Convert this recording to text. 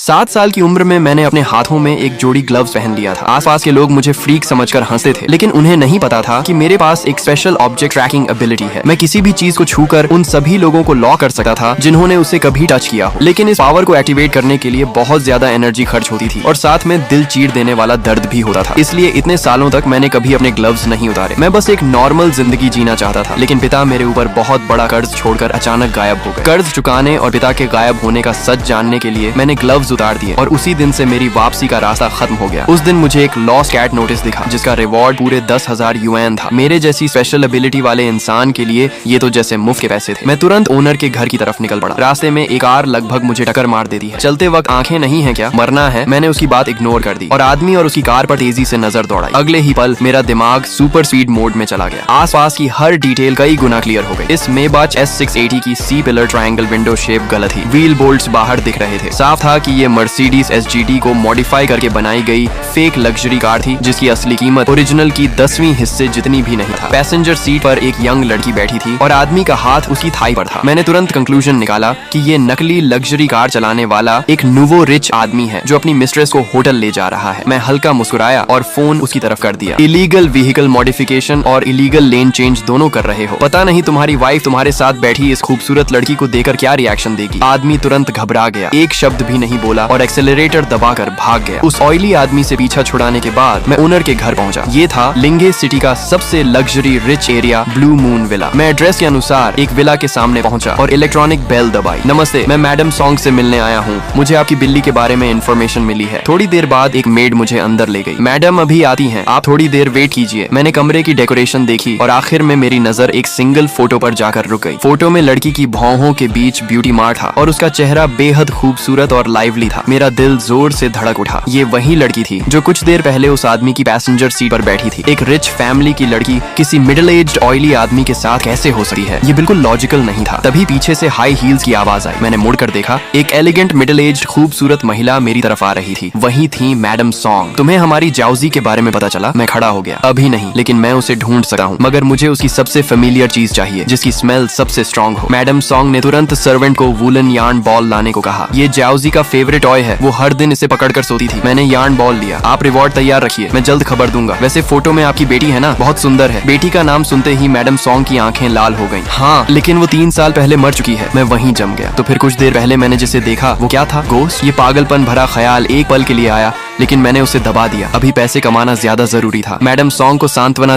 7 साल की उम्र में मैंने अपने हाथों में एक जोड़ी ग्लव्स पहन लिया था। आसपास के लोग मुझे फ्रीक समझकर हंसते थे, लेकिन उन्हें नहीं पता था कि मेरे पास एक स्पेशल ऑब्जेक्ट ट्रैकिंग एबिलिटी है। मैं किसी भी चीज को छूकर उन सभी लोगों को लॉक कर सकता था जिन्होंने उसे कभी टच किया हो। लेकिन इस पावर को एक्टिवेट करने के लिए बहुत ज्यादा एनर्जी खर्च होती थी और साथ में दिल चीर देने वाला दर्द भी होता था। इसलिए इतने सालों तक मैंने कभी अपने ग्लव्स नहीं उतारे। मैं बस एक नॉर्मल जिंदगी जीना चाहता था, लेकिन पिता मेरे ऊपर बहुत बड़ा कर्ज छोड़कर अचानक गायब हो गए। कर्ज चुकाने और पिता के गायब होने का सच जानने के लिए मैंने ग्लव्स उतार दिए और उसी दिन से मेरी वापसी का रास्ता खत्म हो गया। उस दिन मुझे एक लॉस्ट कैट नोटिस दिखा जिसका रिवॉर्ड पूरे 10,000 यूएन था। मेरे जैसी स्पेशल एबिलिटी वाले इंसान के लिए ये तो जैसे मुफ्त के पैसे थे। मैं तुरंत ओनर के घर की तरफ निकल पड़ा। रास्ते में एक कार लगभग मुझे टक्कर मार देती है। चलते वक्त आंखें नहीं है क्या, मरना है। मैंने उसकी बात इग्नोर कर दी और आदमी और उसकी कार पर तेजी से नजर दौड़ाई। अगले ही पल मेरा दिमाग सुपर स्पीड मोड में चला गया। आसपास की हर डिटेल कई गुना क्लियर हो गई। इस मेबाच S680 की C pillar triangle window shape गलत थी। व्हील बोल्ट्स बाहर दिख रहे थे। साफ था कि ये मर्सिडीज SGT को मॉडिफाई करके बनाई गई फेक लग्जरी कार थी, जिसकी असली कीमत ओरिजिनल की 10वीं हिस्से जितनी भी नहीं था। पैसेंजर सीट पर एक यंग लड़की बैठी थी और आदमी का हाथ उसकी थाई पर था। मैंने तुरंत कंक्लूजन निकाला कि ये नकली लग्जरी कार चलाने वाला एक नूवो रिच आदमी है जो अपनी मिस्ट्रेस को होटल ले जा रहा है। मैं हल्का मुस्कुराया और फोन उसकी तरफ कर दिया। इलीगल व्हीकल मॉडिफिकेशन और इलीगल लेन चेंज दोनों कर रहे हो। पता नहीं तुम्हारी वाइफ तुम्हारे साथ बैठी इस खूबसूरत लड़की को देखकर क्या रिएक्शन देगी। आदमी तुरंत घबरा गया, एक शब्द भी नहीं बोला और एक्सेलरेटर दबाकर भाग गया। उस ऑयली आदमी से पीछा छुड़ाने के बाद मैं ओनर के घर पहुंचा। ये था लिंगे सिटी का सबसे luxury rich area, blue moon villa. मैं एड्रेस के अनुसार एक विला के सामने पहुंचा और इलेक्ट्रॉनिक बेल दबाई। नमस्ते, मैं मैडम सॉन्ग से मिलने आया हूँ। मुझे आपकी बिल्ली के बारे में इंफॉर्मेशन मिली है। थोड़ी देर बाद एक मेड मुझे अंदर ले गई। मैडम अभी आती हैं, आप थोड़ी देर वेट कीजिए। मैंने कमरे की डेकोरेशन देखी और आखिर में मेरी नजर एक सिंगल फोटो पर जाकर रुक गई। फोटो में लड़की की भौहों के बीच ब्यूटी मार्क था और उसका चेहरा बेहद खूबसूरत और लाइवली था। मेरा दिल जोर से धड़क उठा। ये वही लड़की थी जो कुछ देर पहले उस आदमी की पैसेंजर सीट पर बैठी थी। एक रिच फैमिली की लड़की किसी मिडिल एज्ड ऑयली आदमी के साथ कैसे हो सकती है? ये बिल्कुल लॉजिकल नहीं था। तभी पीछे से हाई हील्स की आवाज आई। मैंने मुड़कर देखा, एक एलिगेंट मिडिल एज्ड खूबसूरत महिला मेरी तरफ आ रही थी। वही थी मैडम सॉन्ग। तुम्हें हमारी जाउजी के बारे में पता चला? मैं खड़ा हो गया। अभी नहीं, लेकिन मैं उसे ढूंढ सकता हूँ, मगर मुझे उसकी सबसे फेमिलियर चीज चाहिए जिसकी स्मेल सबसे स्ट्रॉन्ग हो। मैडम सॉन्ग ने तुरंत सर्वेंट को वूलन यार्न बॉल लाने को कहा। ये जाउजी का फेवरेट टॉय है, वो हर दिन इसे पकड़कर सोती थी। मैंने यार्न बॉल लिया। आप रिवॉर्ड तैयार रखिए, मैं जल्द खबर दूंगा। वैसे फोटो में आपकी बेटी है ना, बहुत सुंदर है। बेटी का नाम सुनते ही मैडम सॉन्ग की आंखें लाल हो गईं। हाँ, लेकिन वो 3 साल पहले मर चुकी है। मैं वहीं जम गया। तो फिर कुछ देर पहले मैंने जिसे देखा वो क्या था? गोश्त? ये पागलपन भरा ख्याल एक पल के लिए आया, लेकिन मैंने उसे दबा दिया। अभी पैसे कमाना ज्यादा जरूरी था। मैडम सॉन्ग को सांत्वना